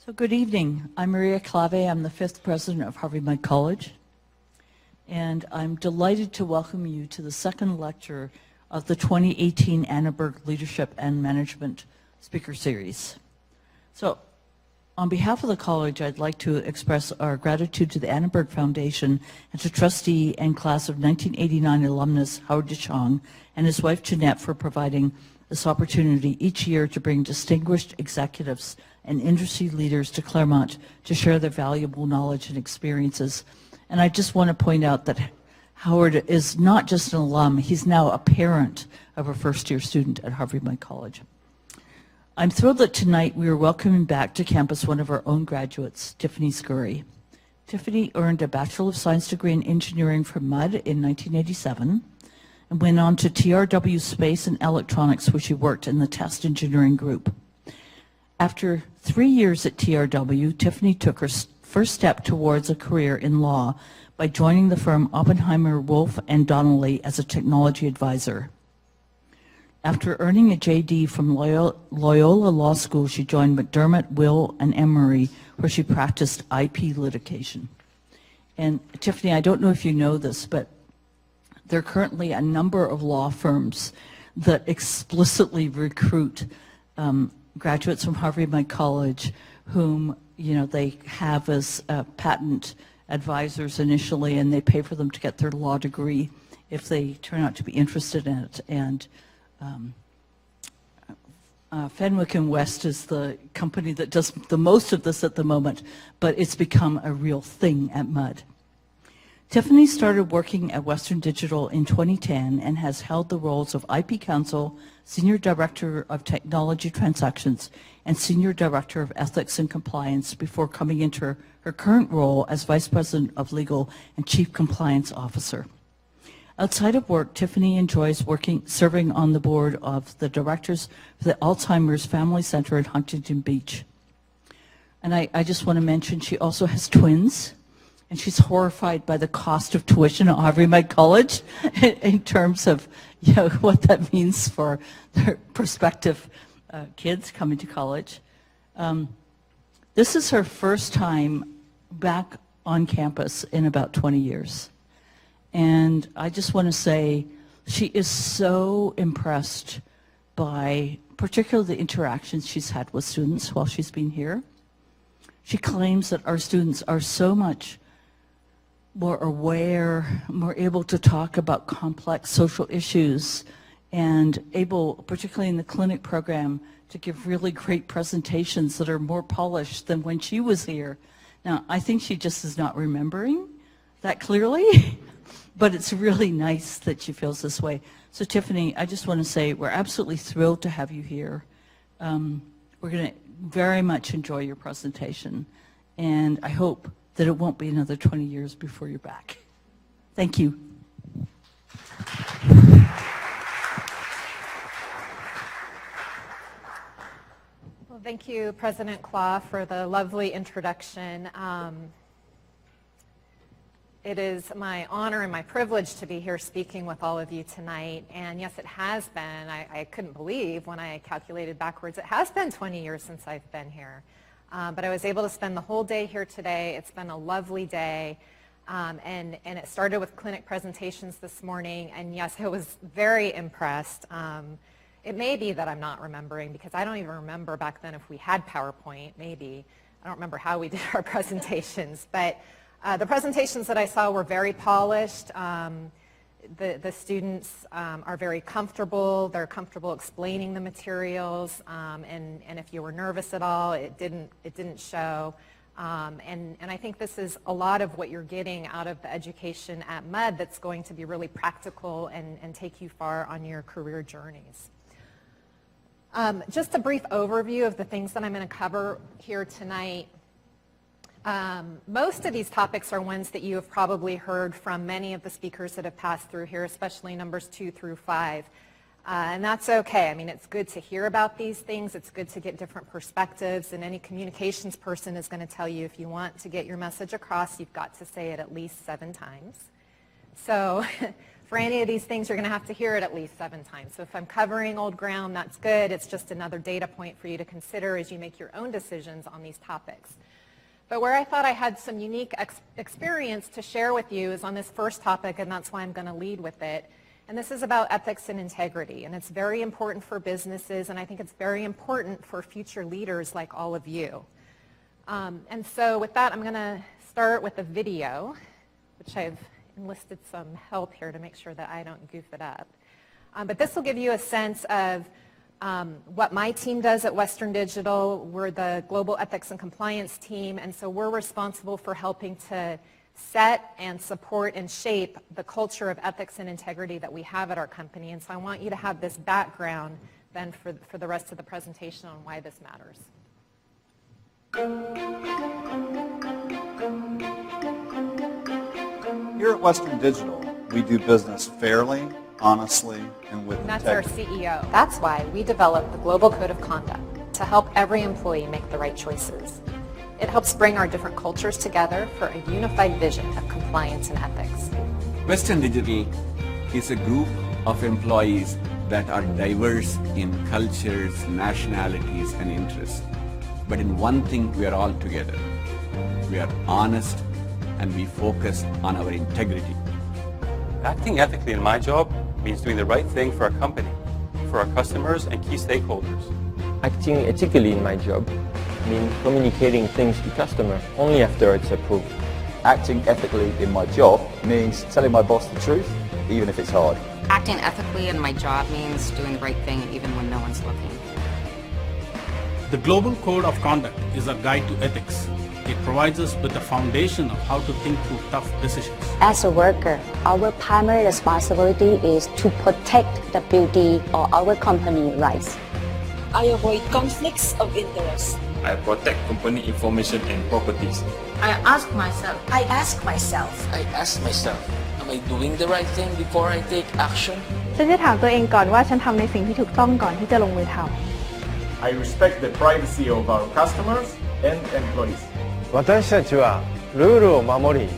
So good evening. I'm Maria Clave. I'm the 5th president of Harvey-Mudd College. And I'm delighted to welcome you to the second lecture of the 2018 Annenberg Leadership and Management Speaker Series. So on behalf of the college, I'd like to express our gratitude to the Annenberg Foundation and to trustee and class of 1989 alumnus Howard DeChong and his wife Jeanette for providing this opportunity each year to bring distinguished executives and industry leaders to Claremont to share their valuable knowledge and experiences. And I just want to point out that Howard is not just an alum, he's now a parent of a first-year student at Harvey-Mudd College. I'm thrilled that tonight we are welcoming back to campus one of our own graduates, Tiffany Scurry. Tiffany earned a Bachelor of Science degree in Engineering from Mudd in 1987 and went on to TRW Space and Electronics, where she worked in the test engineering group. After 3 years at TRW, Tiffany took her first step towards a career in law by joining the firm Oppenheimer, Wolf and Donnelly as a technology advisor. After earning a JD from Loyola Law School, she joined McDermott, Will, and Emery, where she practiced IP litigation. And Tiffany, I don't know if you know this, but there are currently a number of law firms that explicitly recruit graduates from Harvey-Mudd College whom, you know, they have as patent advisors initially, and they pay for them to get their law degree if they turn out to be interested in it. And Fenwick & West is the company that does the most of this at the moment, but it's become a real thing at Mudd. Tiffany started working at Western Digital in 2010 and has held the roles of IP Counsel, Senior Director of Technology Transactions, and Senior Director of Ethics and Compliance before coming into her current role as Vice President of Legal and Chief Compliance Officer. Outside of work, Tiffany enjoys serving on the board of the directors for the Alzheimer's Family Center in Huntington Beach. And I just want to mention she also has twins, and she's horrified by the cost of tuition at Harvey-Mudd College in terms of, you know, what that means for their prospective kids coming to college. This is her first time back on campus in about 20 years. And I just want to say she is so impressed by particularly the interactions she's had with students while she's been here. She claims that our students are so much more aware, more able to talk about complex social issues, and able, particularly in the clinic program, to give really great presentations that are more polished than when she was here. Now, I think she just is not remembering that clearly, but it's really nice that she feels this way. So Tiffany, I just want to say we're absolutely thrilled to have you here. We're going to very much enjoy your presentation, and I hope that it won't be another 20 years before you're back. Thank you. Well, thank you, President Claw, for the lovely introduction. It is my honor and my privilege to be here speaking with all of you tonight. And yes, it has been. I couldn't believe when I calculated backwards. It has been 20 years since I've been here. But I was able to spend the whole day here today. It's been a lovely day. And it started with clinic presentations this morning. And yes, I was very impressed. It may be that I'm not remembering, because I don't even remember back then if we had PowerPoint, maybe. I don't remember how we did our presentations. But the presentations that I saw were very polished. The students are very comfortable. They're comfortable explaining the materials, and if you were nervous at all, it didn't show. And I think this is a lot of what you're getting out of the education at Mudd that's going to be really practical and take you far on your career journeys. Just a brief overview of the things that I'm going to cover here tonight. Most of these topics are ones that you have probably heard from many of the speakers that have passed through here, especially numbers 2 through 5. And that's okay. I mean, it's good to hear about these things. It's good to get different perspectives. And any communications person is going to tell you if you want to get your message across, you've got to say it at least 7 times. So For any of these things, you're going to have to hear it at least 7 times. So if I'm covering old ground, that's good. It's just another data point for you to consider as you make your own decisions on these topics. But where I thought I had some unique experience to share with you is on this first topic, and that's why I'm going to lead with it. And this is about ethics and integrity. And it's very important for businesses, and I think it's very important for future leaders like all of you. And so with that, I'm going to start with a video, which I've enlisted some help here to make sure that I don't goof it up. But this will give you a sense of what my team does at Western Digital. We're the Global Ethics and Compliance team, and so we're responsible for helping to set and support and shape the culture of ethics and integrity that we have at our company. And so I want you to have this background then for the rest of the presentation on why this matters. Here at Western Digital, we do business fairly, honestly, and with And that's our integrity. CEO. That's why we developed the Global Code of Conduct to help every employee make the right choices. It helps bring our different cultures together for a unified vision of compliance and ethics. Western Digital is a group of employees that are diverse in cultures, nationalities, and interests. But in one thing, we are all together. We are honest, and we focus on our integrity. Acting ethically in my job means doing the right thing for our company, for our customers and key stakeholders. Acting ethically in my job means communicating things to customers only after it's approved. Acting ethically in my job means telling my boss the truth, even if it's hard. Acting ethically in my job means doing the right thing even when no one's looking. The Global Code of Conduct is a guide to ethics. It provides us with the foundation of how to think through tough decisions. As a worker, our primary responsibility is to protect the beauty of our company rights. I avoid conflicts of interest. I protect company information and properties. I ask myself, am I doing the right thing before I take action? ฉันจะถามตัวเองก่อนว่าฉันทำในสิ่งที่ถูกต้องก่อนที่จะลงมือทำ I respect the privacy of our customers and employees. 私たちはルールを守り、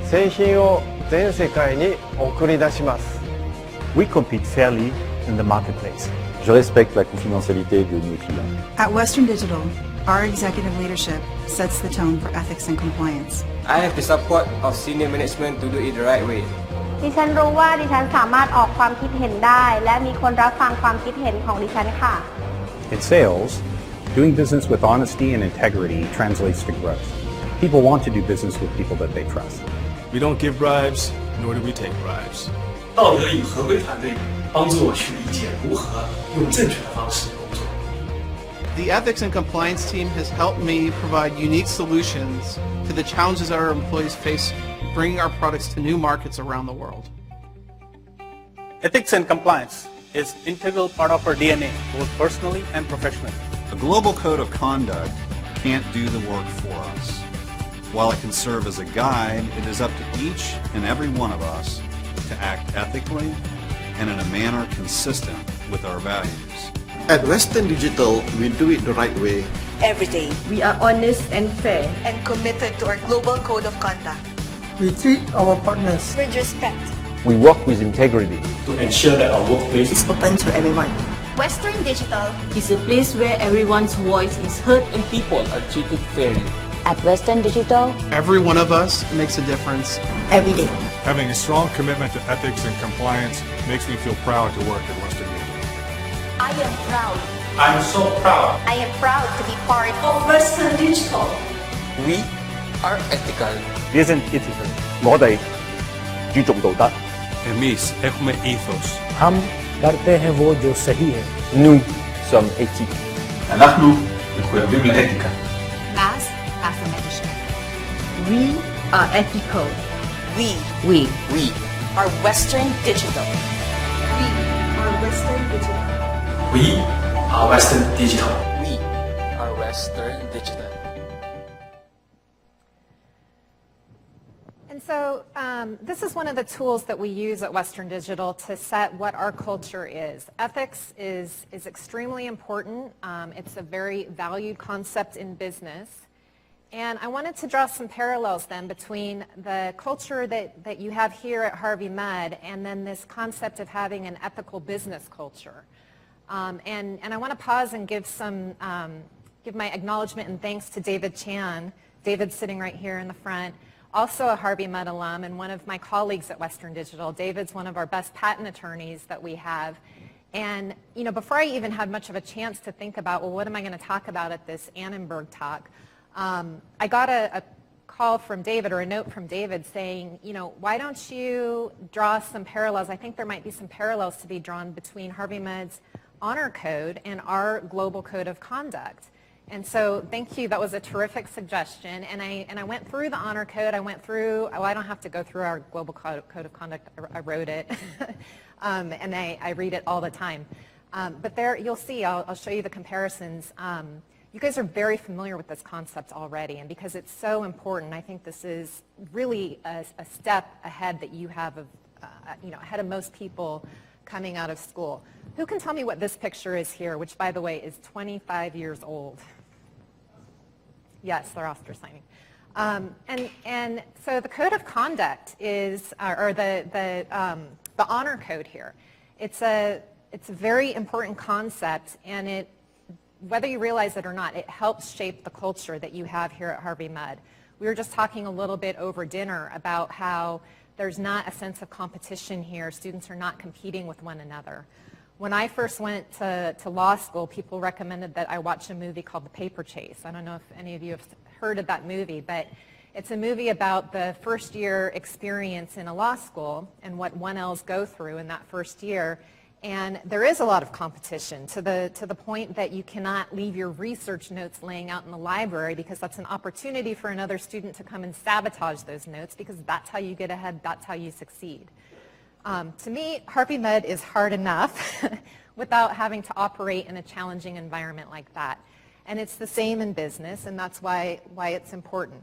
製品を全世界に送り出します。We compete fairly in the marketplace. Je respecte la confidentialité de nos clients. At Western Digital, our executive leadership sets the tone for ethics and compliance. I have the support of senior management to do it the right way. ดิฉันรู้ว่าดิฉันสามารถออกความคิดเห็นได้และมีคนรับฟังความคิดเห็นของดิฉันค่ะ In sales, doing business with honesty and integrity translates to growth. People want to do business with people that they trust. We don't give bribes, nor do we take bribes. 道德与合规团队帮助我去理解如何用正确的方式工作。The ethics and compliance team has helped me provide unique solutions to the challenges our employees face bringing our products to new markets around the world. Ethics and compliance is an integral part of our DNA, both personally and professionally. A global code of conduct can't do the work for us. While it can serve as a guide, it is up to each and every one of us to act ethically and in a manner consistent with our values. At Western Digital, we do it the right way. Every day, we are honest and fair and committed to our global code of conduct. We treat our partners with respect. We work with integrity to ensure that our workplace is open to everyone. Western Digital is a place where everyone's voice is heard and people are treated fairly. At Western Digital, every one of us makes a difference every day. Having a strong commitment to ethics and compliance makes me feel proud to work at Western Digital. I am proud. I'm so proud. I am proud to be part of Western Digital. We are ethical. Wir sind ethical. 我哋注重道德。Emis, έχουμε ethos. हम करते हैं वो जो सही है. Nous sommes éthiques. אנחנו מחויבים לאתיקה. Mass affirmation. We are ethical. We are Western Digital. We are Western Digital. We are Western Digital. We are Western Digital. And so this is one of the tools that we use at Western Digital to set what our culture is. Ethics is extremely important. It's a very valued concept in business. And I wanted to draw some parallels then between the culture that you have here at Harvey Mudd and then this concept of having an ethical business culture. And I want to pause and give my acknowledgement and thanks to David Chan. David's sitting right here in the front, also a Harvey Mudd alum and one of my colleagues at Western Digital. David's one of our best patent attorneys that we have. And you know, before I even had much of a chance to think about, well, what am I going to talk about at this Annenberg talk, I got a call from David, or a note from David saying, you know, why don't you draw some parallels? I think there might be some parallels to be drawn between Harvey Mudd's honor code and our global code of conduct. And so thank you, that was a terrific suggestion. And I went through the honor code. I went through, oh, I don't have to go through our global code of conduct. I wrote it. And I read it all the time. But there, you'll see, I'll show you the comparisons. You guys are very familiar with this concept already, and because it's so important, I think this is really a step ahead that you have of, you know, ahead of most people coming out of school. Who can tell me what this picture is here, which, by the way, is 25 years old? Yes, they're Oscar signing. And so the code of conduct is, or the honor code here. It's a very important concept, and it, whether you realize it or not, it helps shape the culture that you have here at Harvey Mudd. We were just talking a little bit over dinner about how there's not a sense of competition here. Students are not competing with one another. When I first went to law school, people recommended that I watch a movie called The Paper Chase. I don't know if any of you have heard of that movie, but it's a movie about the first year experience in a law school and what 1Ls go through in that first year. And there is a lot of competition to the point that you cannot leave your research notes laying out in the library, because that's an opportunity for another student to come and sabotage those notes, because that's how you get ahead, that's how you succeed. To me, Harvey Mudd is hard enough without having to operate in a challenging environment like that. And it's the same in business, and that's why it's important.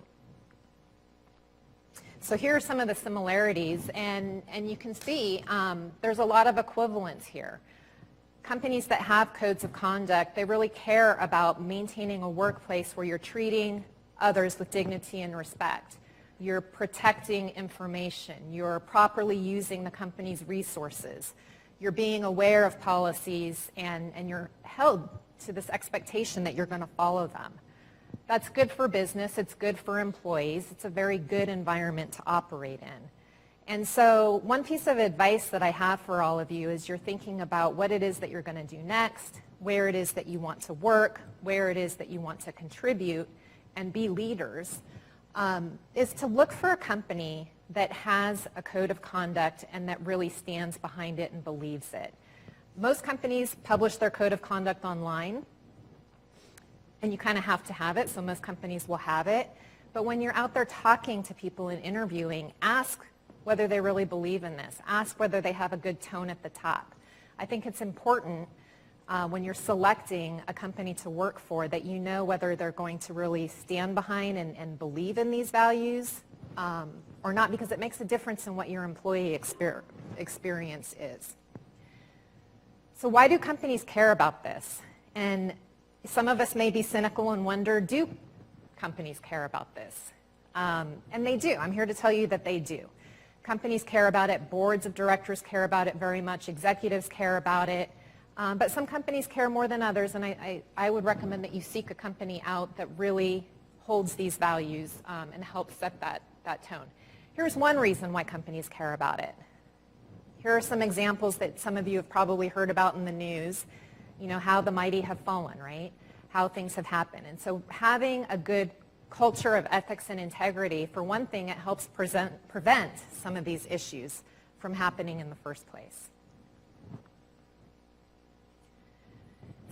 So here are some of the similarities, and you can see there's a lot of equivalence here. Companies that have codes of conduct, they really care about maintaining a workplace where you're treating others with dignity and respect. You're protecting information. You're properly using the company's resources. You're being aware of policies, and you're held to this expectation that you're going to follow them. That's good for business, it's good for employees, it's a very good environment to operate in. And so one piece of advice that I have for all of you is you're thinking about what it is that you're going to do next, where it is that you want to work, where it is that you want to contribute and be leaders, is to look for a company that has a code of conduct and that really stands behind it and believes it. Most companies publish their code of conduct online, and you kind of have to have it, so most companies will have it. But when you're out there talking to people and interviewing, ask whether they really believe in this. Ask whether they have a good tone at the top. I think it's important when you're selecting a company to work for that you know whether they're going to really stand behind and believe in these values or not, because it makes a difference in what your employee experience is. So why do companies care about this? And some of us may be cynical and wonder, do companies care about this? And they do. I'm here to tell you that they do. Companies care about it. Boards of directors care about it very much. Executives care about it. But some companies care more than others, and I would recommend that you seek a company out that really holds these values and helps set that tone. Here's one reason why companies care about it. Here are some examples that some of you have probably heard about in the news. You know, how the mighty have fallen, right? How things have happened. And so having a good culture of ethics and integrity, for one thing, it helps prevent some of these issues from happening in the first place.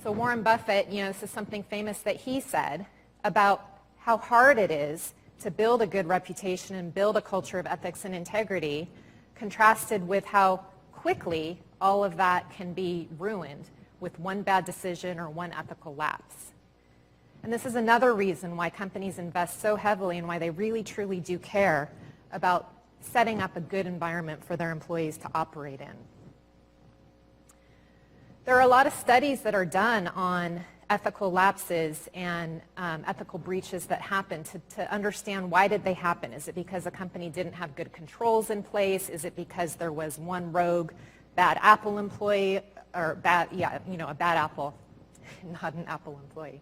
So Warren Buffett, you know, this is something famous that he said about how hard it is to build a good reputation and build a culture of ethics and integrity, contrasted with how quickly all of that can be ruined with one bad decision or one ethical lapse. And this is another reason why companies invest so heavily and why they really truly do care about setting up a good environment for their employees to operate in. There are a lot of studies that are done on ethical lapses and ethical breaches that happen to understand why did they happen. Is it because a company didn't have good controls in place? Is it because there was one rogue bad Apple employee, or a bad Apple, not an Apple employee?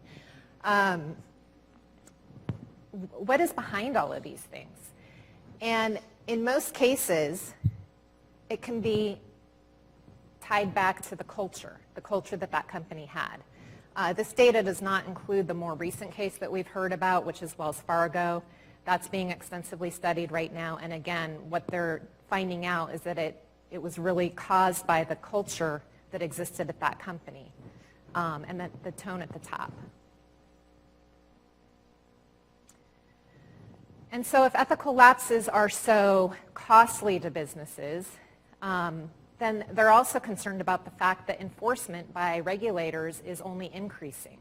What is behind all of these things? And in most cases, it can be tied back to the culture that that company had. This data does not include the more recent case that we've heard about, which is Wells Fargo. That's being extensively studied right now. And again, what they're finding out is that it was really caused by the culture that existed at that company and the tone at the top. And so if ethical lapses are so costly to businesses, then they're also concerned about the fact that enforcement by regulators is only increasing.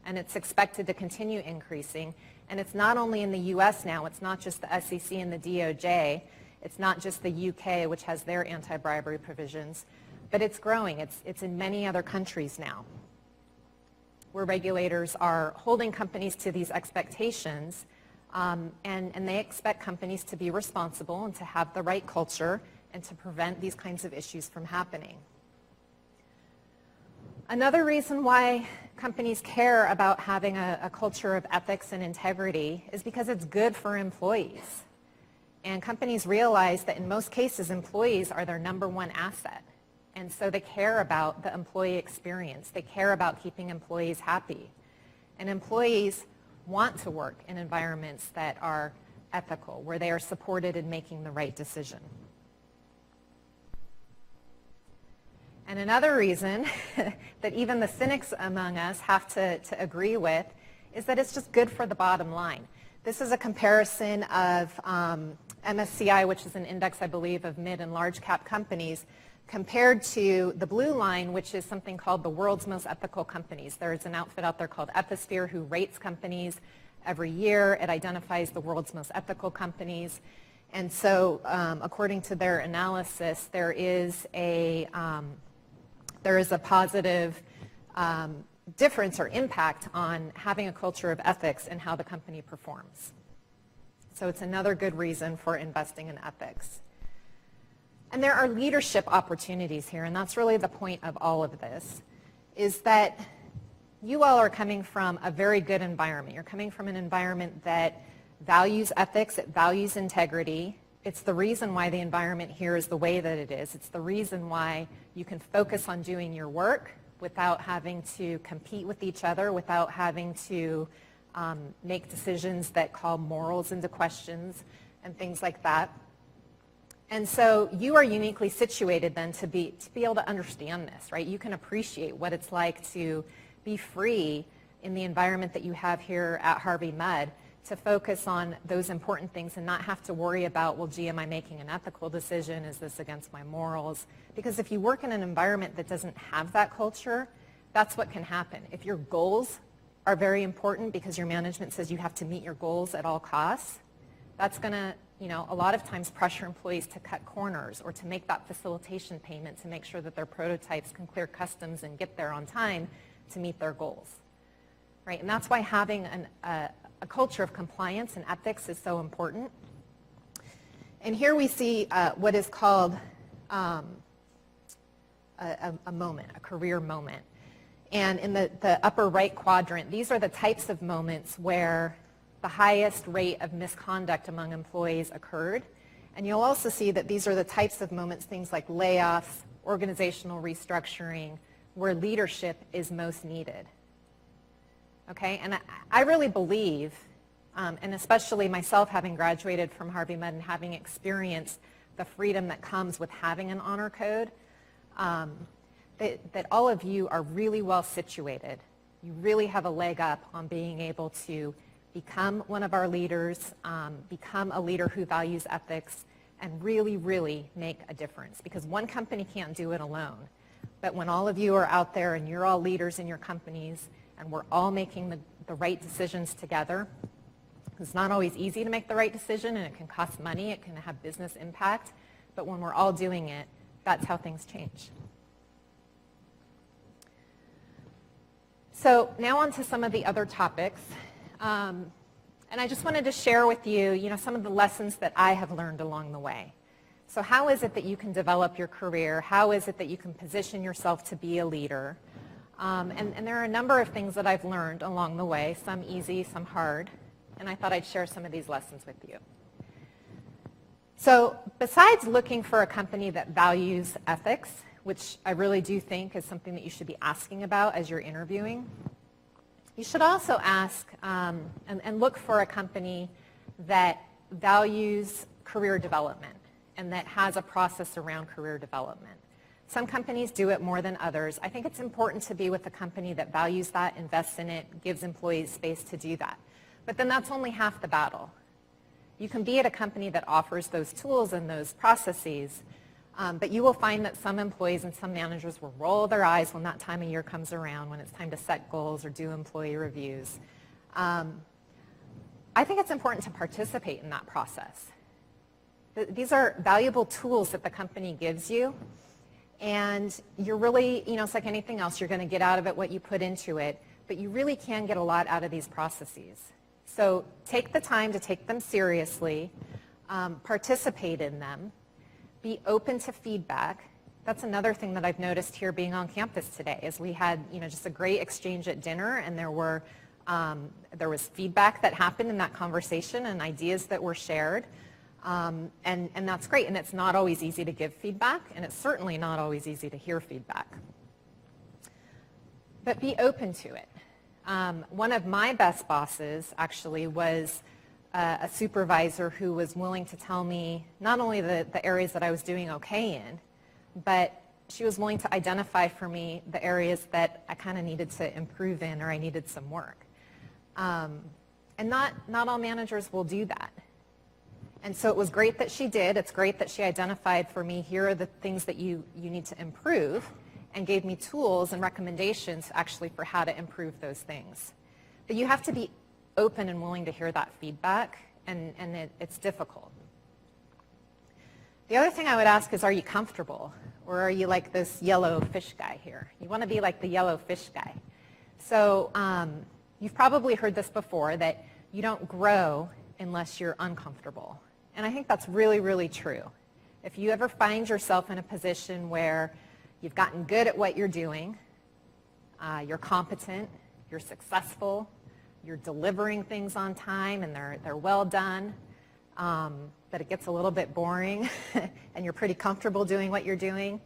And it's expected to continue increasing. And it's not only in the US now, it's not just the SEC and the DOJ, it's not just the UK, which has their anti-bribery provisions, but it's growing. It's in many other countries now, where regulators are holding companies to these expectations, and they expect companies to be responsible and to have the right culture and to prevent these kinds of issues from happening. Another reason why companies care about having a culture of ethics and integrity is because it's good for employees. And companies realize that in most cases, employees are their number one asset. And so they care about the employee experience. They care about keeping employees happy. And employees want to work in environments that are ethical, where they are supported in making the right decision. And another reason that even the cynics among us have to agree with is that it's just good for the bottom line. This is a comparison of MSCI, which is an index, I believe, of mid and large cap companies, compared to the blue line, which is something called the world's most ethical companies. There's an outfit out there called Ethisphere who rates companies every year. It identifies the world's most ethical companies. And so according to their analysis, there is a positive difference or impact on having a culture of ethics and how the company performs. So it's another good reason for investing in ethics. And there are leadership opportunities here, and that's really the point of all of this, is that you all are coming from a very good environment. You're coming from an environment that values ethics, it values integrity. It's the reason why the environment here is the way that it is. It's the reason why you can focus on doing your work without having to compete with each other, without having to make decisions that call morals into questions and things like that. And so you are uniquely situated then to be able to understand this, right? You can appreciate what it's like to be free in the environment that you have here at Harvey Mudd, to focus on those important things and not have to worry about, well, gee, am I making an ethical decision? Is this against my morals? Because if you work in an environment that doesn't have that culture, that's what can happen. If your goals are very important because your management says you have to meet your goals at all costs, that's going to, a lot of times pressure employees to cut corners or to make that facilitation payment to make sure that their prototypes can clear customs and get there on time to meet their goals, right? And that's why having a culture of compliance and ethics is so important. And here we see what is called a moment, a career moment. And in the upper right quadrant, these are the types of moments where the highest rate of misconduct among employees occurred. And you'll also see that these are the types of moments, things like layoffs, organizational restructuring, where leadership is most needed. Okay, and I really believe, and especially myself having graduated from Harvey Mudd and having experienced the freedom that comes with having an honor code, that all of you are really well situated. You really have a leg up on being able to become one of our leaders, become a leader who values ethics, and really, really make a difference. Because one company can't do it alone. But when all of you are out there and you're all leaders in your companies, and we're all making the right decisions together, it's not always easy to make the right decision, and it can cost money, it can have business impact, but when we're all doing it, that's how things change. So now on to some of the other topics. And I just wanted to share with you, some of the lessons that I have learned along the way. So how is it that you can develop your career? How is it that you can position yourself to be a leader? And there are a number of things that I've learned along the way, some easy, some hard, and I thought I'd share some of these lessons with you. So besides looking for a company that values ethics, which I really do think is something that you should be asking about as you're interviewing, you should also ask and look for a company that values career development and that has a process around career development. Some companies do it more than others. I think it's important to be with a company that values that, invests in it, gives employees space to do that. But then that's only half the battle. You can be at a company that offers those tools and those processes, but you will find that some employees and some managers will roll their eyes when that time of year comes around, when it's time to set goals or do employee reviews. I think it's important to participate in that process. These are valuable tools that the company gives you, and you're really, it's like anything else, you're going to get out of it what you put into it, but you really can get a lot out of these processes. So take the time to take them seriously, participate in them, be open to feedback. That's another thing that I've noticed here being on campus today, is we had, just a great exchange at dinner, and there was feedback that happened in that conversation and ideas that were shared. And that's great, and it's not always easy to give feedback, and it's certainly not always easy to hear feedback. But be open to it. One of my best bosses actually was a supervisor who was willing to tell me not only the areas that I was doing okay in, but she was willing to identify for me the areas that I kind of needed to improve in, or I needed some work. And not all managers will do that. And so it was great that she did. It's great that she identified for me, here are the things that you need to improve, and gave me tools and recommendations actually for how to improve those things. But you have to be open and willing to hear that feedback, and it's difficult. The other thing I would ask is, are you comfortable? Or are you like this yellow fish guy here? You want to be like the yellow fish guy. So you've probably heard this before, that you don't grow unless you're uncomfortable. And I think that's really, really true. If you ever find yourself in a position where you've gotten good at what you're doing, you're competent, you're successful, you're delivering things on time and they're well done, but it gets a little bit boring and you're pretty comfortable doing what you're doing,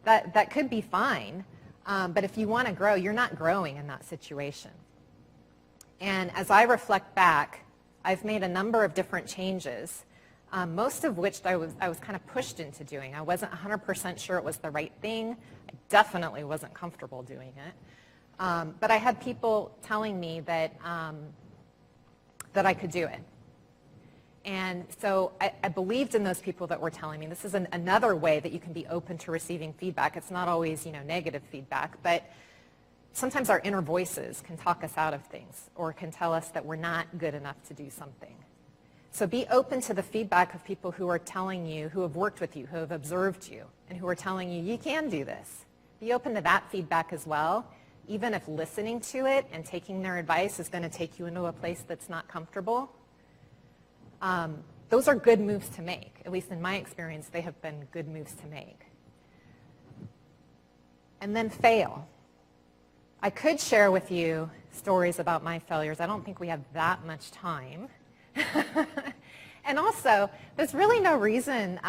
that could be fine. But if you want to grow, you're not growing in that situation. And as I reflect back, I've made a number of different changes, most of which I was kind of pushed into doing. I wasn't 100% sure it was the right thing. I definitely wasn't comfortable doing it. But I had people telling me that I could do it. And so I believed in those people that were telling me. This is another way that you can be open to receiving feedback. It's not always, negative feedback, but sometimes our inner voices can talk us out of things, or can tell us that we're not good enough to do something. So be open to the feedback of people who are telling you, who have worked with you, who have observed you, and who are telling you, you can do this. Be open to that feedback as well, even if listening to it and taking their advice is going to take you into a place that's not comfortable. Those are good moves to make. At least in my experience, they have been good moves to make. And then fail. I could share with you stories about my failures. I don't think we have that much time. And also, there's really no reason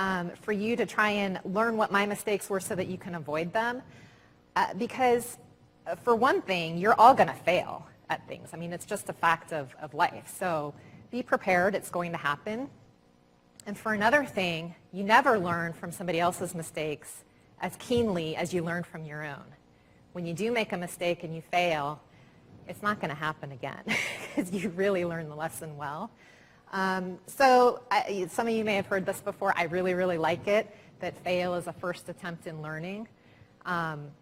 for you to try and learn what my mistakes were so that you can avoid them. Because for one thing, you're all going to fail at things. I mean, it's just a fact of life. So be prepared. It's going to happen. And for another thing, you never learn from somebody else's mistakes as keenly as you learn from your own. When you do make a mistake and you fail, it's not going to happen again because you really learn the lesson well. So some of you may have heard this before. I really, really like it, that fail is a first attempt in learning.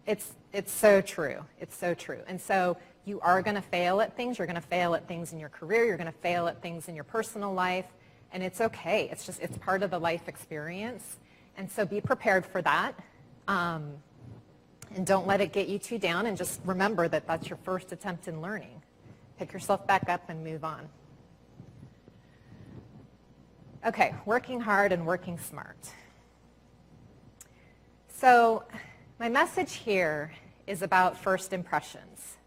It's so true. It's so true. And so you are going to fail at things. You're going to fail at things in your career. You're going to fail at things in your personal life. And it's okay. It's part of the life experience. And so be prepared for that. And don't let it get you too down, and just remember that that's your first attempt in learning. Pick yourself back up and move on. Okay, working hard and working smart. So my message here is about first impressions.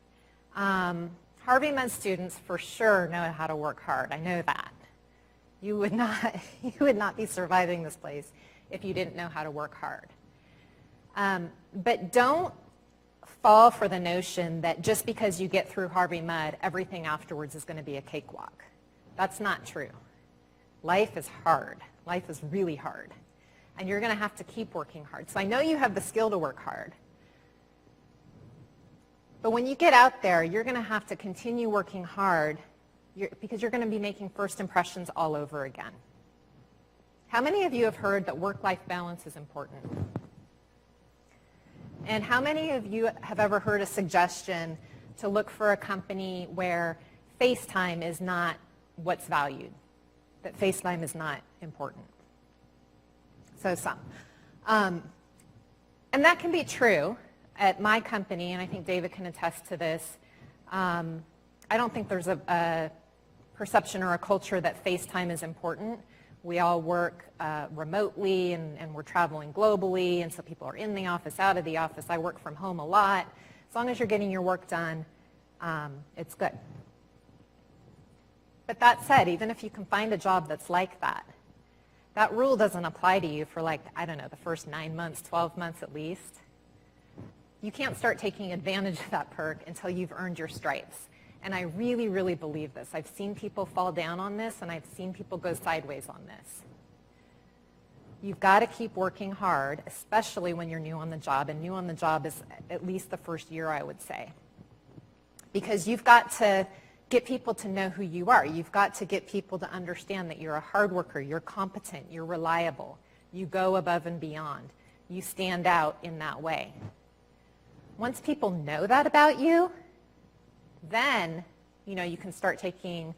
Harvey Mudd students for sure know how to work hard. I know that. You would not be surviving this place if you didn't know how to work hard. But don't fall for the notion that just because you get through Harvey Mudd, everything afterwards is going to be a cakewalk. That's not true. Life is hard. Life is really hard. And you're going to have to keep working hard. So I know you have the skill to work hard. But when you get out there, you're going to have to continue working hard because you're going to be making first impressions all over again. How many of you have heard that work-life balance is important? And how many of you have ever heard a suggestion to look for a company where face time is not what's valued, that face time is not important? So some. And that can be true at my company, and I think David can attest to this. I don't think there's a perception or a culture that face time is important. We all work remotely, and we're traveling globally, and so people are in the office, out of the office. I work from home a lot. As long as you're getting your work done, it's good. But that said, even if you can find a job that's like that, that rule doesn't apply to you for, like, I don't know, the first 9 months, 12 months at least. You can't start taking advantage of that perk until you've earned your stripes. And I really, really believe this. I've seen people fall down on this, and I've seen people go sideways on this. You've got to keep working hard, especially when you're new on the job, and new on the job is at least the first year, I would say. Because you've got to get people to know who you are. You've got to get people to understand that you're a hard worker, you're competent, you're reliable, you go above and beyond, you stand out in that way. Once people know that about you, then you can start taking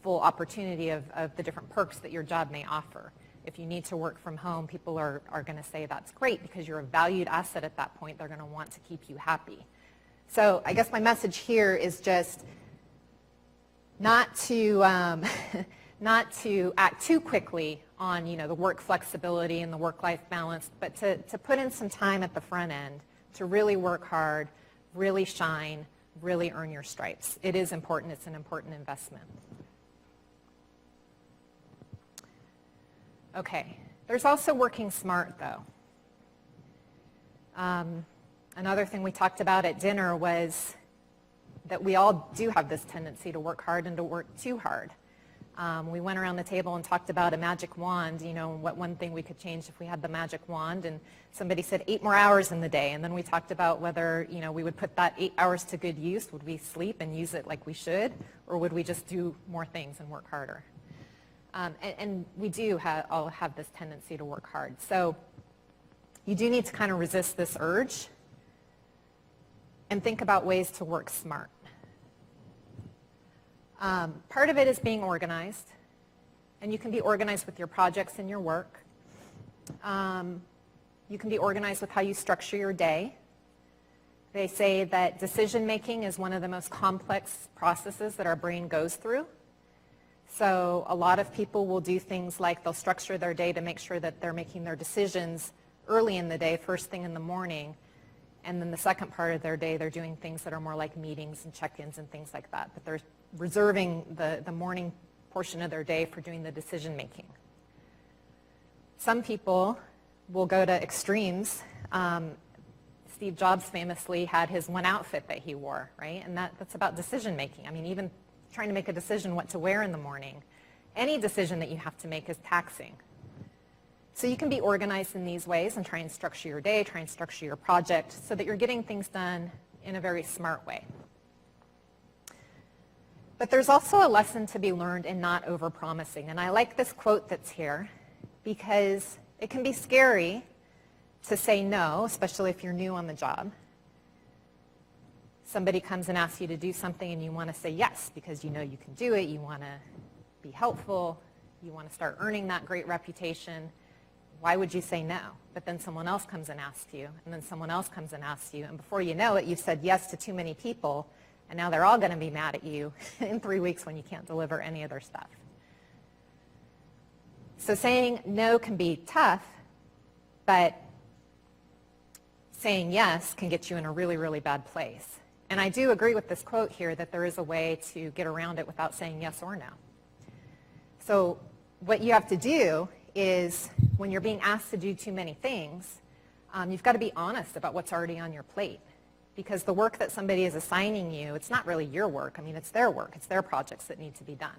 full opportunity of the different perks that your job may offer. If you need to work from home, people are going to say that's great because you're a valued asset at that point. They're going to want to keep you happy. So I guess my message here is just not to act too quickly on the work flexibility and the work-life balance, but to put in some time at the front end to really work hard, really shine, really earn your stripes. It is important. It's an important investment. Okay. There's also working smart, though. Another thing we talked about at dinner was that we all do have this tendency to work hard and to work too hard. We went around the table and talked about a magic wand, what one thing we could change if we had the magic wand, and somebody said 8 more hours in the day, and then we talked about whether, we would put that 8 hours to good use. Would we sleep and use it like we should, or would we just do more things and work harder? And we do all have this tendency to work hard. So you do need to kind of resist this urge and think about ways to work smart. Part of it is being organized, and you can be organized with your projects and your work. You can be organized with how you structure your day. They say that decision-making is one of the most complex processes that our brain goes through. So a lot of people will do things like they'll structure their day to make sure that they're making their decisions early in the day, first thing in the morning, and then the second part of their day they're doing things that are more like meetings and check-ins and things like that, but they're reserving the morning portion of their day for doing the decision-making. Some people will go to extremes. Steve Jobs famously had his one outfit that he wore, right? And that's about decision-making. I mean, even trying to make a decision what to wear in the morning, any decision that you have to make is taxing. So you can be organized in these ways and try and structure your day, try and structure your project so that you're getting things done in a very smart way. But there's also a lesson to be learned in not overpromising. And I like this quote that's here because it can be scary to say no, especially if you're new on the job. Somebody comes and asks you to do something and you want to say yes because you know you can do it, you want to be helpful, you want to start earning that great reputation. Why would you say no? But then someone else comes and asks you, and then someone else comes and asks you, and before you know it, you've said yes to too many people, and now they're all going to be mad at you in 3 weeks when you can't deliver any of their stuff. So saying no can be tough, but saying yes can get you in a really, really bad place. And I do agree with this quote here that there is a way to get around it without saying yes or no. So what you have to do is when you're being asked to do too many things, you've got to be honest about what's already on your plate. Because the work that somebody is assigning you, it's not really your work. I mean, it's their work. It's their projects that need to be done.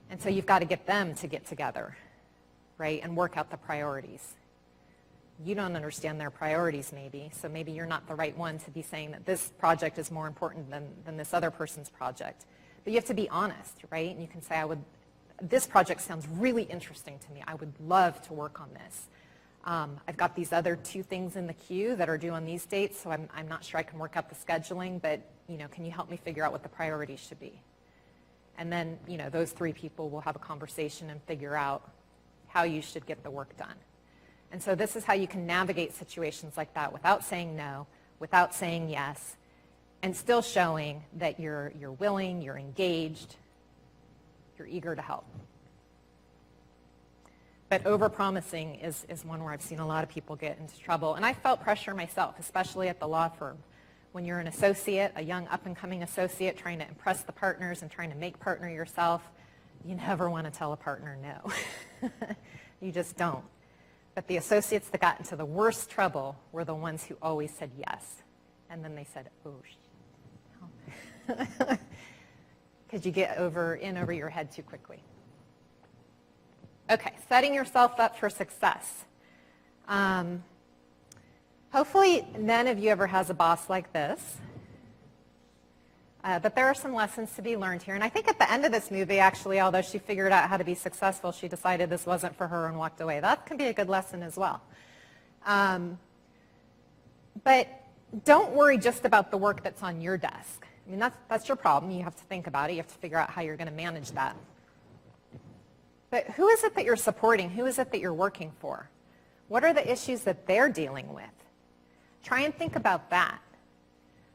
And so you've got to get them to get together, right, and work out the priorities. You don't understand their priorities maybe, so maybe you're not the right one to be saying that this project is more important than this other person's project. But you have to be honest, right? And you can say, this project sounds really interesting to me. I would love to work on this. I've got these other 2 things in the queue that are due on these dates, so I'm not sure I can work out the scheduling, but can you help me figure out what the priorities should be? And then those 3 people will have a conversation and figure out how you should get the work done. And so this is how you can navigate situations like that without saying no, without saying yes, and still showing that you're willing, you're engaged, you're eager to help. But overpromising is one where I've seen a lot of people get into trouble. And I felt pressure myself, especially at the law firm. When you're an associate, a young up-and-coming associate trying to impress the partners and trying to make partner yourself, you never want to tell a partner no. You just don't. But the associates that got into the worst trouble were the ones who always said yes. And then they said, oh, because you get in over your head too quickly. Okay, setting yourself up for success. Hopefully none of you ever has a boss like this. But there are some lessons to be learned here. And I think at the end of this movie, actually, although she figured out how to be successful, she decided this wasn't for her and walked away. That can be a good lesson as well. But don't worry just about the work that's on your desk. I mean, that's your problem. You have to think about it. You have to figure out how you're going to manage that. But who is it that you're supporting? Who is it that you're working for? What are the issues that they're dealing with? Try and think about that.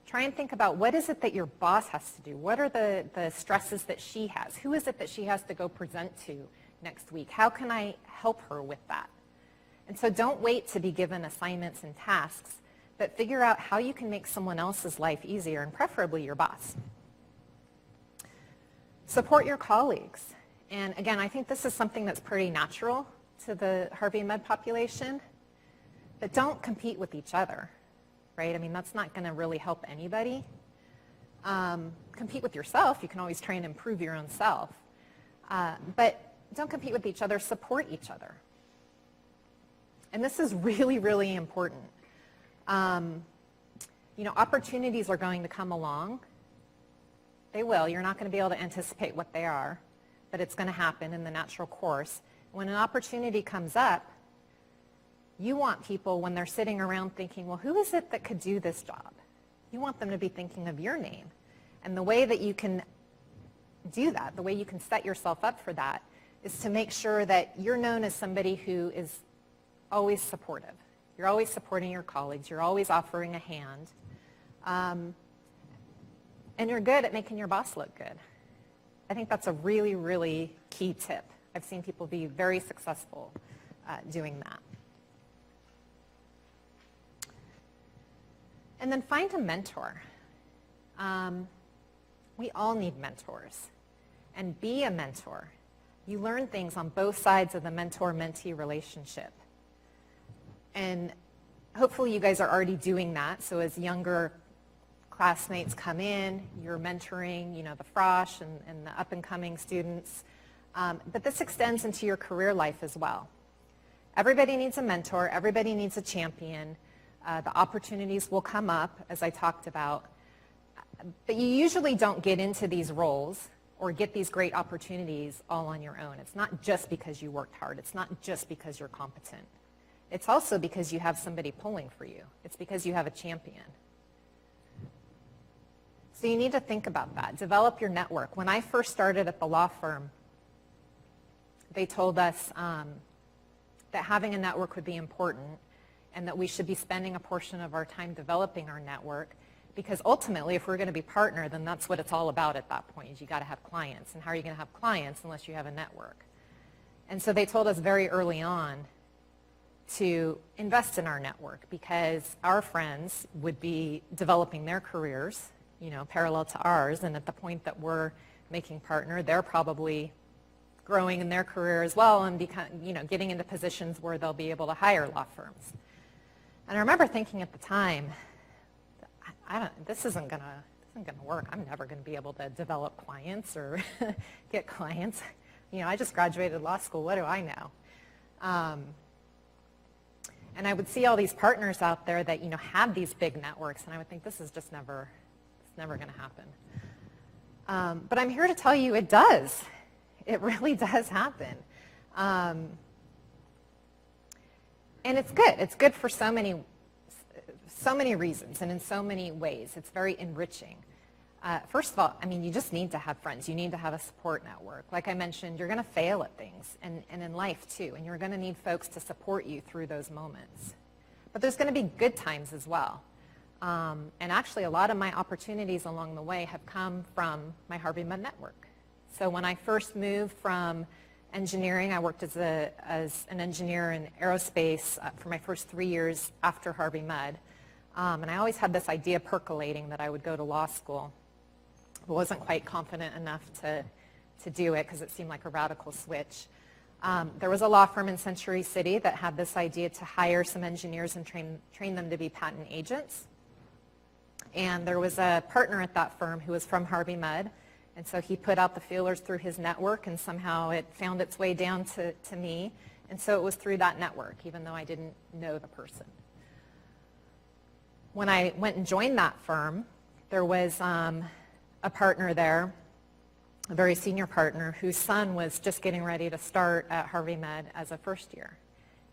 Try and think about what is it that your boss has to do? What are the stresses that she has? Who is it that she has to go present to next week? How can I help her with that? And so don't wait to be given assignments and tasks, but figure out how you can make someone else's life easier, and preferably your boss. Support your colleagues. And again, I think this is something that's pretty natural to the Harvey Med population, but don't compete with each other. Right? I mean, that's not going to really help anybody. Compete with yourself. You can always try and improve your own self. But don't compete with each other. Support each other. And this is really, really important. Opportunities are going to come along. They will. You're not going to be able to anticipate what they are, but it's going to happen in the natural course. When an opportunity comes up, you want people, when they're sitting around thinking, well, who is it that could do this job? You want them to be thinking of your name. And the way that you can do that, the way you can set yourself up for that, is to make sure that you're known as somebody who is always supportive. You're always supporting your colleagues. You're always offering a hand. And you're good at making your boss look good. I think that's a really, really key tip. I've seen people be very successful doing that. And then find a mentor. We all need mentors. And be a mentor. You learn things on both sides of the mentor-mentee relationship. And hopefully you guys are already doing that. So as younger classmates come in, you're mentoring, the frosh and the up-and-coming students. But this extends into your career life as well. Everybody needs a mentor. Everybody needs a champion. The opportunities will come up, as I talked about. But you usually don't get into these roles or get these great opportunities all on your own. It's not just because you worked hard. It's not just because you're competent. It's also because you have somebody pulling for you. It's because you have a champion. So you need to think about that. Develop your network. When I first started at the law firm, they told us that having a network would be important and that we should be spending a portion of our time developing our network, because ultimately if we're going to be partner, then that's what it's all about at that point, is you got to have clients. And how are you going to have clients unless you have a network? And so they told us very early on to invest in our network, because our friends would be developing their careers, parallel to ours, and at the point that we're making partner, they're probably growing in their career as well and getting into positions where they'll be able to hire law firms. And I remember thinking at the time, this isn't gonna work. I'm never going to be able to develop clients or get clients. I just graduated law school. What do I know? And I would see all these partners out there that had these big networks, and I would think this is just never going to happen. But I'm here to tell you it does. It really does happen. And it's good. It's good for so many reasons and in so many ways. It's very enriching. First of all, you just need to have friends. You need to have a support network. Like I mentioned, you're going to fail at things, and in life too, and you're going to need folks to support you through those moments. But there's going to be good times as well. And actually, a lot of my opportunities along the way have come from my Harvey Mudd network. So when I first moved from engineering, I worked as an engineer in aerospace for my first 3 years after Harvey Mudd. And I always had this idea percolating that I would go to law school. I wasn't quite confident enough to do it because it seemed like a radical switch. There was a law firm in Century City that had this idea to hire some engineers and train them to be patent agents. And there was a partner at that firm who was from Harvey Mudd, and so he put out the feelers through his network, and somehow it found its way down to me. And so it was through that network, even though I didn't know the person. When I went and joined that firm, there was a partner there, a very senior partner, whose son was just getting ready to start at Harvey Mudd as a first year.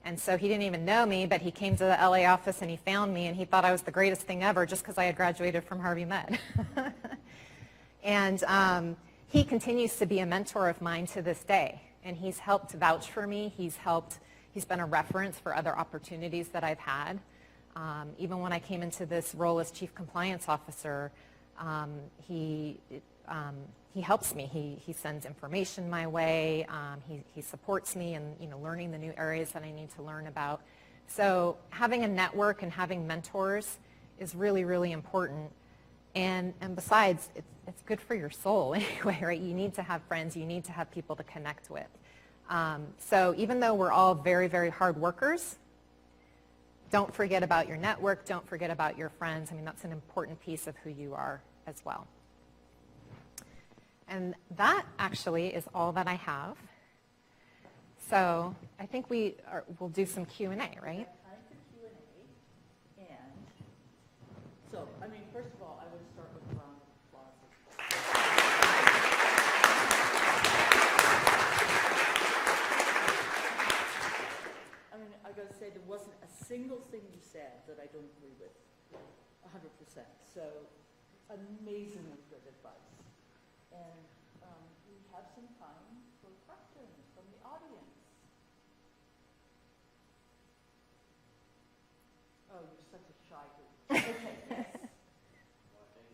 And so he didn't even know me, but he came to the LA office and he found me, and he thought I was the greatest thing ever just because I had graduated from Harvey Mudd. And he continues to be a mentor of mine to this day, and he's helped vouch for me. He's been a reference for other opportunities that I've had. Even when I came into this role as Chief Compliance Officer, he helps me. He sends information my way. He supports me in learning the new areas that I need to learn about. So having a network and having mentors is really, really important. And besides, it's good for your soul anyway, right? You need to have friends. You need to have people to connect with. So even though we're all very, very hard workers, don't forget about your network. Don't forget about your friends. That's an important piece of who you are as well. And that actually is all that I have. So I think we'll do some Q&A, right? Time for Q&A. And so, first of all, I would start with a round of applause. I got to say, there wasn't a single thing you said that I don't agree with, 100%. So, amazingly good advice. And we have some time for questions from the audience. Oh, you're such a shy group. Okay, yes. Well, I think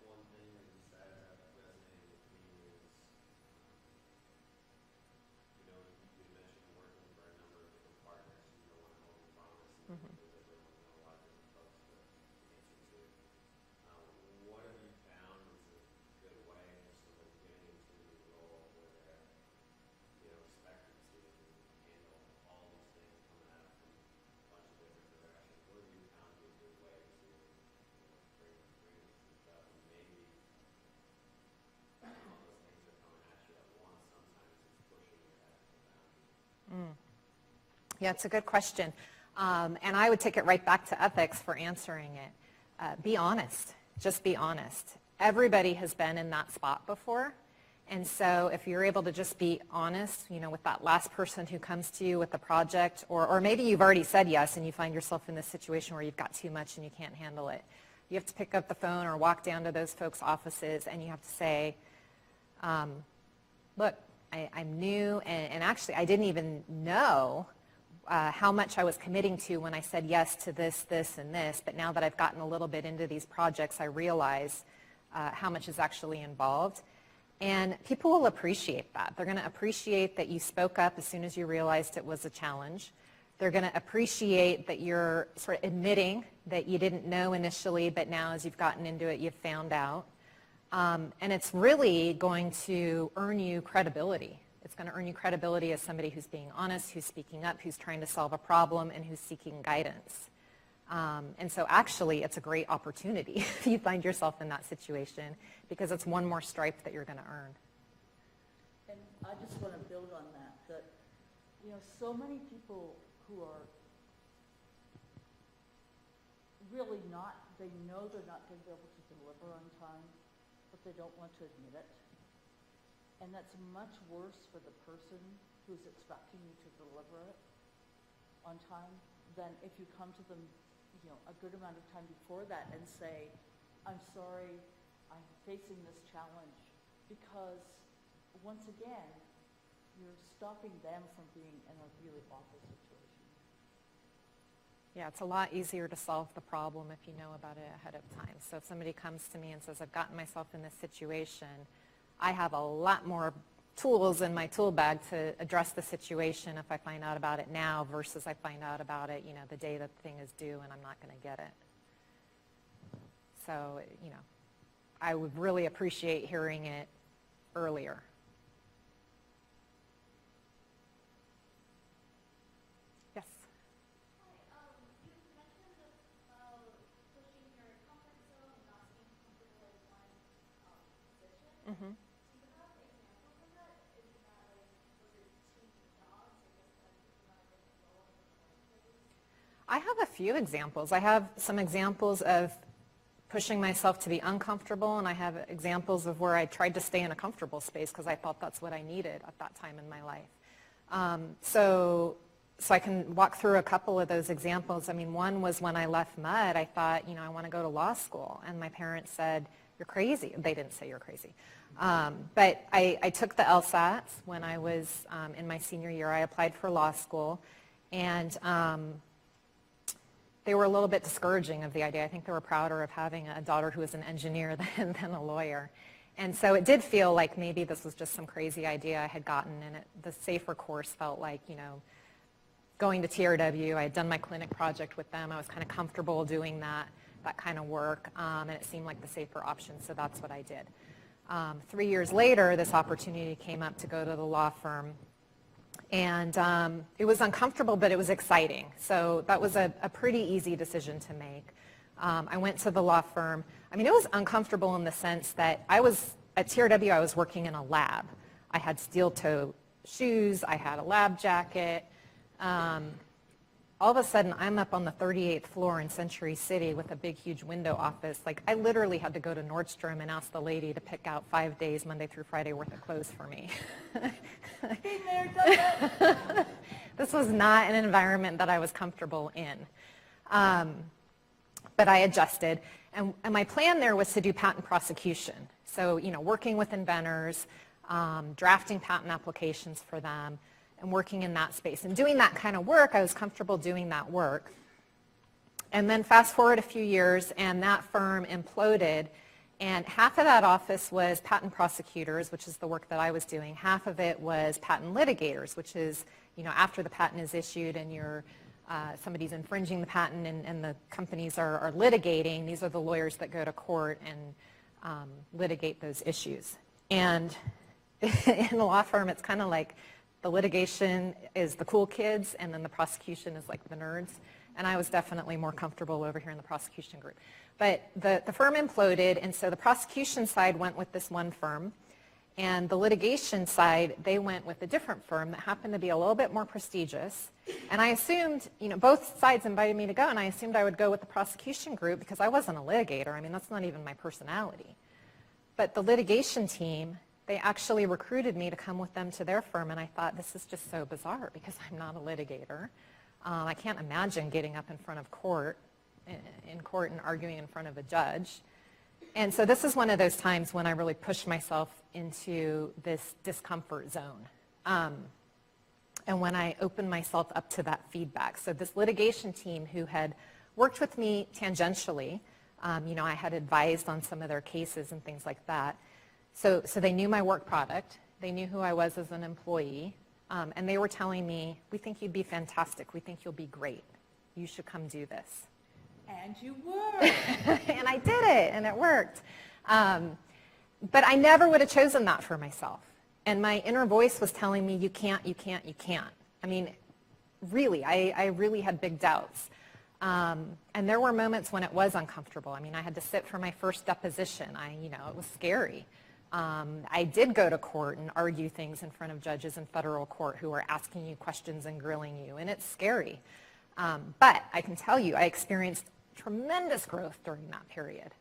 one thing that you said that resonated with me is, you mentioned working for a number of different partners. You don't want to overpromise and deliver when you know a lot of different folks to answer to. What have you found is a good way of sort of getting into the role where they're, expected to handle all these things coming at them from a bunch of different directions? What have you found to be a good way to bring this up? And maybe all those things are coming at you at once. Sometimes it's pushing your ethical boundaries. Yeah, it's a good question. And I would take it right back to ethics for answering it. Be honest. Just be honest. Everybody has been in that spot before. And so if you're able to just be honest, with that last person who comes to you with the project, or maybe you've already said yes and you find yourself in this situation where you've got too much and you can't handle it. You have to pick up the phone or walk down to those folks' offices and you have to say, look, I'm new and actually I didn't even know how much I was committing to when I said yes to this, this, and this, but now that I've gotten a little bit into these projects, I realize how much is actually involved. And people will appreciate that. They're going to appreciate that you spoke up as soon as you realized it was a challenge. They're going to appreciate that you're sort of admitting that you didn't know initially, but now as you've gotten into it, you've found out. And it's really going to earn you credibility. It's going to earn you credibility as somebody who's being honest, who's speaking up, who's trying to solve a problem, and who's seeking guidance. And so actually, it's a great opportunity if you find yourself in that situation, because it's one more stripe that you're going to earn. And I just want to build on that, so many people who are really not, they know they're not going to be able to deliver on time, but they don't want to admit it. And that's much worse for the person who's expecting you to deliver it on time than if you come to them, a good amount of time before that and say, I'm sorry, I'm facing this challenge. Because once again, you're stopping them from being in a really awful situation. Yeah, it's a lot easier to solve the problem if you know about it ahead of time. So if somebody comes to me and says, I've gotten myself in this situation, I have a lot more tools in my tool bag to address the situation if I find out about it now versus I find out about it, the day that the thing is due and I'm not going to get it. So, I would really appreciate hearing it earlier. Yes? Mm-hmm. I have a few examples. I have some examples of pushing myself to be uncomfortable, and I have examples of where I tried to stay in a comfortable space because I thought that's what I needed at that time in my life. So I can walk through a couple of those examples. I mean, one was when I left MUD, I thought, I want to go to law school, and my parents said, you're crazy. They didn't say you're crazy. But I took the LSATs when I was in my senior year. I applied for law school, and they were a little bit discouraging of the idea. I think they were prouder of having a daughter who was an engineer than a lawyer. And so it did feel like maybe this was just some crazy idea I had gotten, and the safer course felt like, going to TRW. I had done my clinic project with them. I was kind of comfortable doing that kind of work, and it seemed like the safer option, so that's what I did. 3 years later, this opportunity came up to go to the law firm. And it was uncomfortable, but it was exciting. So that was a pretty easy decision to make. I went to the law firm. I mean, it was uncomfortable in the sense that at TRW, I was working in a lab. I had steel-toe shoes. I had a lab jacket. All of a sudden, I'm up on the 38th floor in Century City with a big, huge window office. Like, I literally had to go to Nordstrom and ask the lady to pick out 5 days, Monday through Friday, worth of clothes for me. This was not an environment that I was comfortable in. But I adjusted. And my plan there was to do patent prosecution. So, working with inventors, drafting patent applications for them, and working in that space. And doing that kind of work, I was comfortable doing that work. And then fast forward a few years, and that firm imploded, and half of that office was patent prosecutors, which is the work that I was doing. Half of it was patent litigators, which is, after the patent is issued and somebody's infringing the patent and the companies are litigating, these are the lawyers that go to court and litigate those issues. And in the law firm, it's kind of like the litigation is the cool kids, and then the prosecution is like the nerds. And I was definitely more comfortable over here in the prosecution group. But the firm imploded, and so the prosecution side went with this one firm, and the litigation side, they went with a different firm that happened to be a little bit more prestigious. And I assumed, both sides invited me to go, and I assumed I would go with the prosecution group because I wasn't a litigator. I mean, that's not even my personality. But the litigation team, they actually recruited me to come with them to their firm, and I thought, this is just so bizarre because I'm not a litigator. I can't imagine getting up in front of court and arguing in front of a judge. And so this is one of those times when I really pushed myself into this discomfort zone. and when I opened myself up to that feedback. So this litigation team who had worked with me tangentially, I had advised on some of their cases and things like that. So they knew my work product, they knew who I was as an employee, and they were telling me, we think you'd be fantastic, we think you'll be great, you should come do this. And you were. And I did it, and it worked. But I never would have chosen that for myself. And my inner voice was telling me, you can't, you can't, you can't. I mean, really, I really had big doubts. And there were moments when it was uncomfortable. I mean, I had to sit for my first deposition. It was scary. I did go to court and argue things in front of judges in federal court who are asking you questions and grilling you, and it's scary. But I can tell you, I experienced tremendous growth during that period,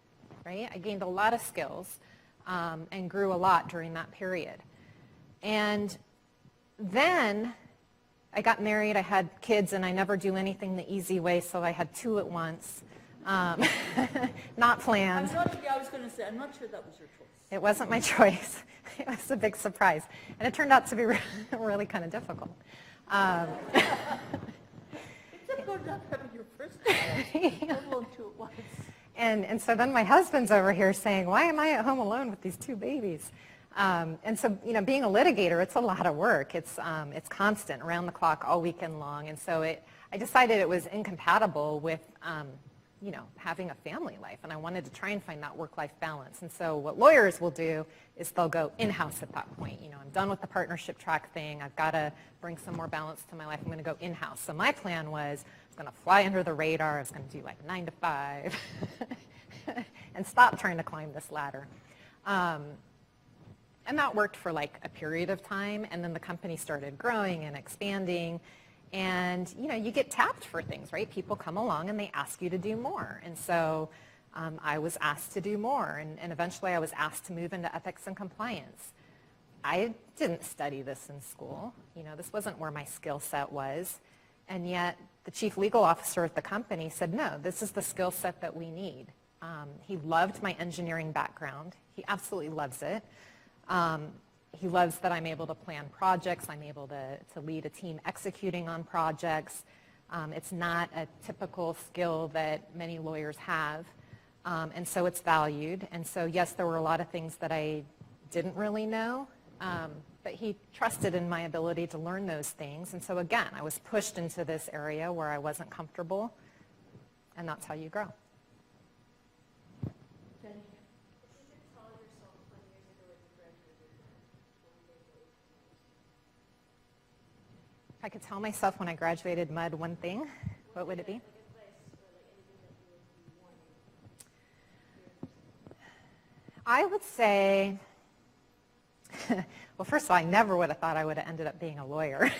right? I gained a lot of skills and grew a lot during that period. And then I got married, I had kids, and I never do anything the easy way, so I had 2 at once. Not planned. I was going to say, I'm not sure that was your choice. It wasn't my choice. It was a big surprise. And it turned out to be really kind of difficult. Except for not having your first child, let alone 2 at once. And so then my husband's over here saying, why am I at home alone with these 2 babies? And so, being a litigator, it's a lot of work. It's constant, around the clock, all weekend long. And so I decided it was incompatible with, having a family life. And I wanted to try and find that work-life balance. And so what lawyers will do is they'll go in-house at that point. I'm done with the partnership track thing. I've got to bring some more balance to my life. I'm going to go in-house. So my plan was I was going to fly under the radar. I was going to do like 9 to 5 and stop trying to climb this ladder. And that worked for like a period of time, and then the company started growing and expanding, and you get tapped for things, right? People come along and they ask you to do more, and so I was asked to do more, and eventually I was asked to move into ethics and compliance. I didn't study this in school. This wasn't where my skill set was, and yet the chief legal officer at the company said, no, this is the skill set that we need. He loved my engineering background. He absolutely loves it. He loves that I'm able to plan projects. I'm able to lead a team executing on projects. It's not a typical skill that many lawyers have, and so it's valued. And so, yes, there were a lot of things that I didn't really know, but he trusted in my ability to learn those things. And so, again, I was pushed into this area where I wasn't comfortable, and that's how you grow. If I could tell myself when I graduated MUD one thing, what would it be? I would say, well, first of all, I never would have thought I would have ended up being a lawyer.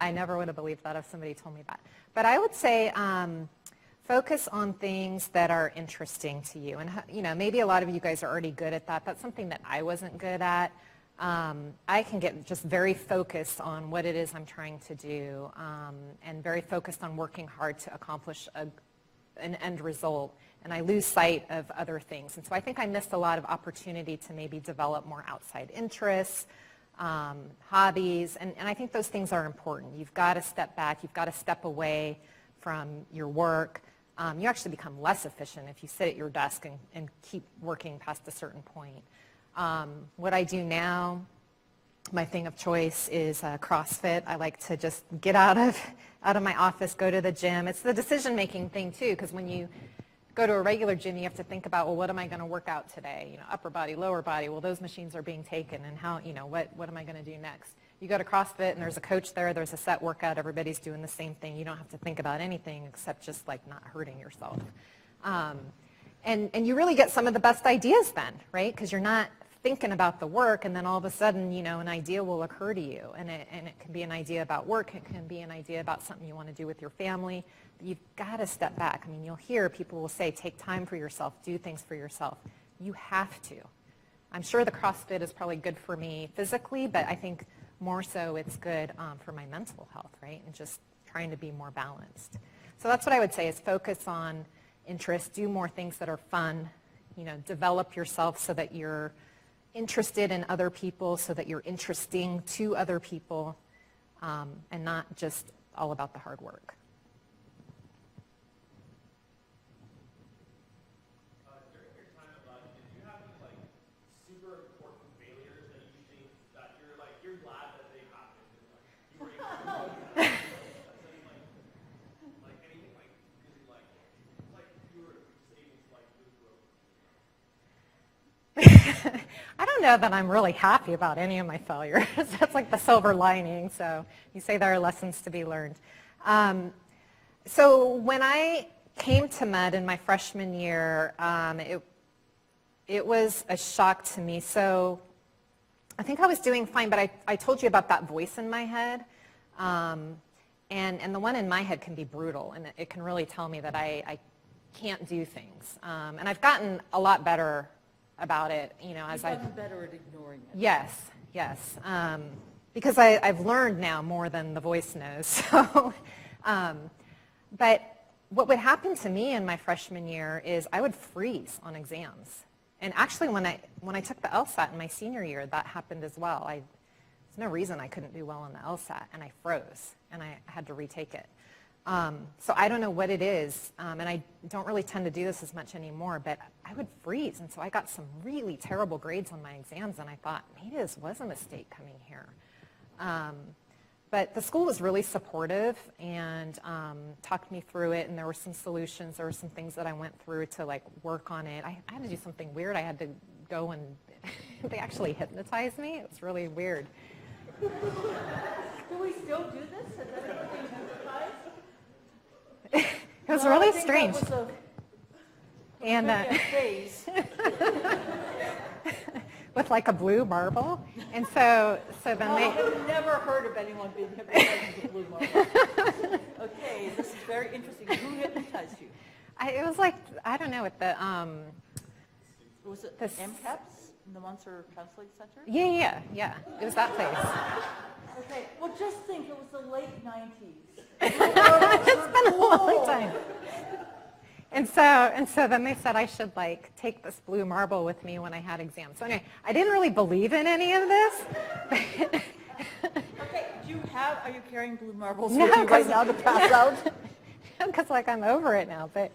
I never would have believed that if somebody told me that. But I would say focus on things that are interesting to you. And, maybe a lot of you guys are already good at that. That's something that I wasn't good at. I can get just very focused on what it is I'm trying to do, and very focused on working hard to accomplish an end result, and I lose sight of other things. And so I think I missed a lot of opportunity to maybe develop more outside interests, hobbies, and I think those things are important. You've got to step back, you've got to step away from your work. You actually become less efficient if you sit at your desk and keep working past a certain point. What I do now, my thing of choice is CrossFit. I like to just get out of my office, go to the gym. It's the decision-making thing too, because when you go to a regular gym, you have to think about, well, what am I going to work out today? Upper body, lower body. Well, those machines are being taken, and how, what am I going to do next? You go to CrossFit, and there's a coach there. There's a set workout. Everybody's doing the same thing. You don't have to think about anything except just like not hurting yourself. And you really get some of the best ideas then, right? Because you're not thinking about the work, and then all of a sudden, an idea will occur to you, and it can be an idea about work, it can be an idea about something you want to do with your family. But you've got to step back. I mean, you'll hear people will say, take time for yourself, do things for yourself. You have to. I'm sure the CrossFit is probably good for me physically, but I think more so it's good for my mental health, right? And just trying to be more balanced. So that's what I would say is focus on interests, do more things that are fun, develop yourself so that you're interested in other people, so that you're interesting to other people. and not just all about the hard work. During your time at Lodge, did you have any like super important failures that you think that you're glad that they happened? And, like, you were able to like anything like really like you were just able to like move through. I don't know that I'm really happy about any of my failures. That's like the silver lining. So you say there are lessons to be learned. So when I came to Med in my freshman year, it was a shock to me. So I think I was doing fine, but I told you about that voice in my head. And the one in my head can be brutal, and it can really tell me that I can't do things. And I've gotten a lot better about it, as I've gotten better at ignoring it. Yes, yes. Because I've learned now more than the voice knows. So, but what would happen to me in my freshman year is I would freeze on exams. And actually, when I took the LSAT in my senior year, that happened as well. There's no reason I couldn't do well on the LSAT, and I froze, and I had to retake it. So I don't know what it is, and I don't really tend to do this as much anymore, but I would freeze, and so I got some really terrible grades on my exams, and I thought, maybe this was a mistake coming here. But the school was really supportive and talked me through it, and there were some solutions. There were some things that I went through to like work on it. I had to do something weird. I had to go and they actually hypnotized me. It was really weird. Do we still do this? Has everyone been hypnotized? It was really strange. That was and phase. With like a blue marble, and so then they. I've never heard of anyone being hypnotized with a blue marble. Okay, this is very interesting. Who hypnotized you? It was like, I don't know, at the Was it MCAPS, the Monster Counseling Center? Yeah. It was that place. Okay, well, just think, it was the late 90s. It's been a long time. And so then they said I should like take this blue marble with me when I had exams. So anyway, I didn't really believe in any of this. Okay, are you carrying blue marbles No, with you right now to pass out? Because like I'm over it now, but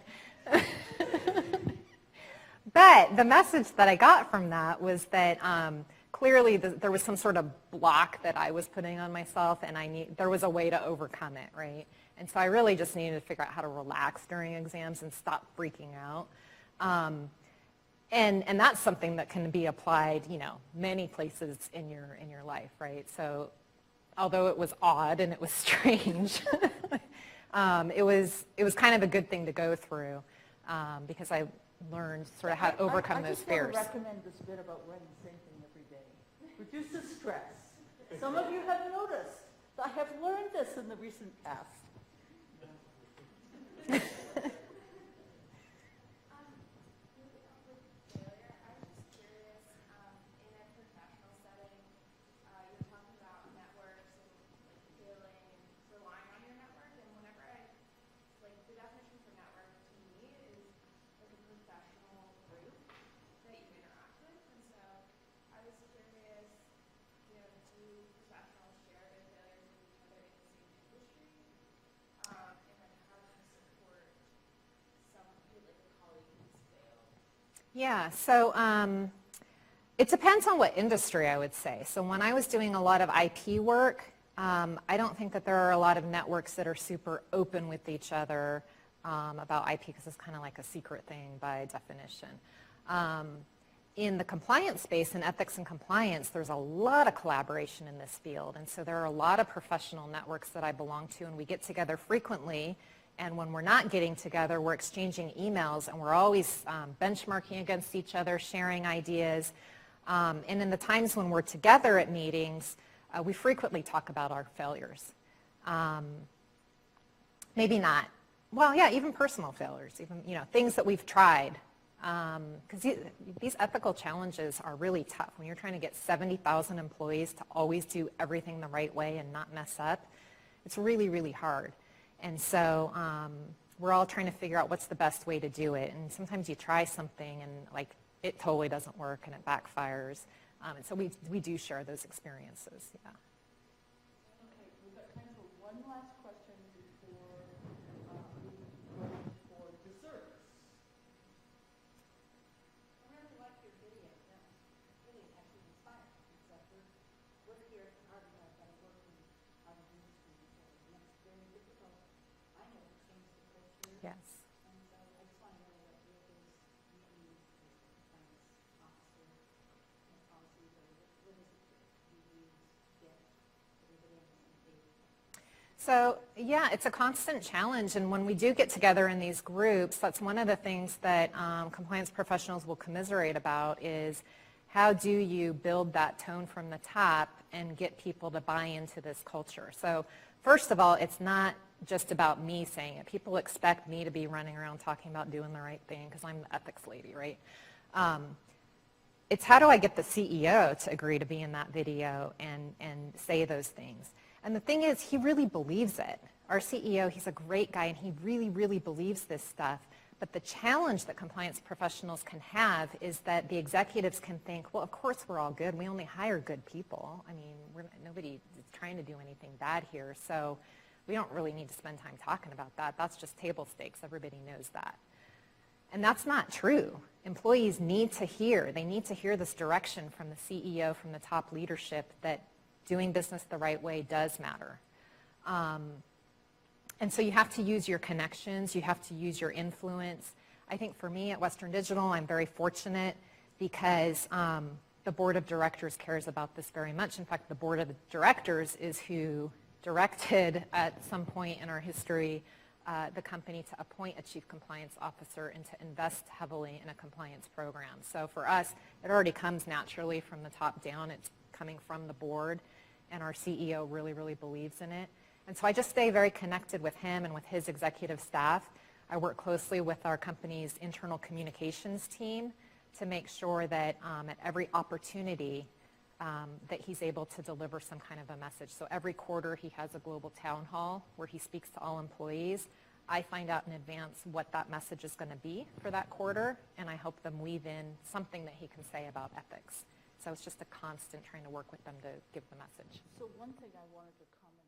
the message that I got from that was that clearly there was some sort of block that I was putting on myself, and there was a way to overcome it, right? And so I really just needed to figure out how to relax during exams and stop freaking out. And that's something that can be applied, many places in your life, right? So although it was odd and it was strange, it was kind of a good thing to go through because I learned sort of how to overcome those fears. I just want to recommend this bit about wearing the same thing every day. Reduces stress. Some of you have noticed. I have learned this in the recent past. Yeah, so it depends on what industry, I would say. So when I was doing a lot of IP work, I don't think that there are a lot of networks that are super open with each other about IP because it's kind of like a secret thing by definition. In the compliance space, in ethics and compliance, there's a lot of collaboration in this field. And so there are a lot of professional networks that I belong to, and we get together frequently. And when we're not getting together, we're exchanging emails, and we're always benchmarking against each other, sharing ideas. And in the times when we're together at meetings, we frequently talk about our failures. Maybe not. Well, yeah, even personal failures, even things that we've tried. Because these ethical challenges are really tough. When you're trying to get 70,000 employees to always do everything the right way and not mess up, it's really, really hard. And so we're all trying to figure out what's the best way to do it. And sometimes you try something and it totally doesn't work and it backfires. And so we do share those experiences. Yeah. Okay, we've got one last question before we go for desserts. I really like your video. That was really actually inspiring. We're here at Harvard, I've worked in Harvard University before, and it's very difficult. I know to change the culture. Yes. And so I just want to know what your is meeting as compliance officer and policies, or what is it that you use to get everybody on the same page? So yeah, it's a constant challenge, and when we do get together in these groups, that's one of the things that compliance professionals will commiserate about is how do you build that tone from the top and get people to buy into this culture. So first of all, it's not just about me saying it. People expect me to be running around talking about doing the right thing because I'm the ethics lady, right? It's how do I get the CEO to agree to be in that video and say those things. And the thing is, he really believes it. Our CEO, he's a great guy, and he really, really believes this stuff. But the challenge that compliance professionals can have is that the executives can think, well, of course we're all good. We only hire good people. I mean, nobody is trying to do anything bad here, so we don't really need to spend time talking about that. That's just table stakes. Everybody knows that. And that's not true. Employees need to hear. They need to hear this direction from the CEO, from the top leadership, that doing business the right way does matter. And so you have to use your connections. You have to use your influence. I think for me at Western Digital, I'm very fortunate because the board of directors cares about this very much. In fact, the board of directors is who directed at some point in our history the company to appoint a chief compliance officer and to invest heavily in a compliance program. So for us, it already comes naturally from the top down. It's coming from the board, and our CEO really, really believes in it. And so I just stay very connected with him and with his executive staff. I work closely with our company's internal communications team to make sure that at every opportunity that he's able to deliver some kind of a message. So every quarter he has a global town hall where he speaks to all employees. I find out in advance what that message is going to be for that quarter, and I help them weave in something that he can say about ethics. So it's just a constant trying to work with them to give the message. So one thing I wanted to comment